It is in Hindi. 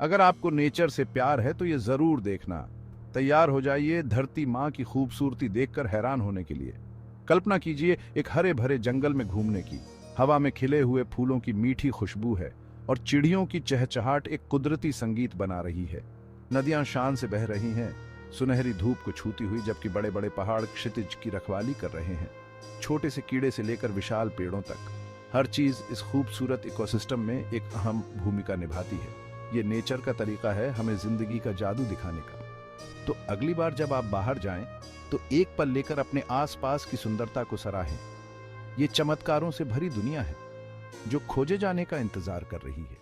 अगर आपको नेचर से प्यार है तो ये जरूर देखना। तैयार हो जाइए धरती माँ की खूबसूरती देखकर हैरान होने के लिए। कल्पना कीजिए एक हरे भरे जंगल में घूमने की। हवा में खिले हुए फूलों की मीठी खुशबू है और चिड़ियों की चहचहाट एक कुदरती संगीत बना रही है। नदियां शान से बह रही हैं, सुनहरी धूप को छूती हुई, जबकि बड़े बड़े पहाड़ क्षितिज की रखवाली कर रहे हैं। छोटे से कीड़े से लेकर विशाल पेड़ों तक हर चीज इस खूबसूरत इकोसिस्टम में एक अहम भूमिका निभाती है। ये नेचर का तरीका है हमें जिंदगी का जादू दिखाने का। तो अगली बार जब आप बाहर जाएं तो एक पल लेकर अपने आसपास की सुंदरता को सराहें। ये चमत्कारों से भरी दुनिया है जो खोजे जाने का इंतजार कर रही है।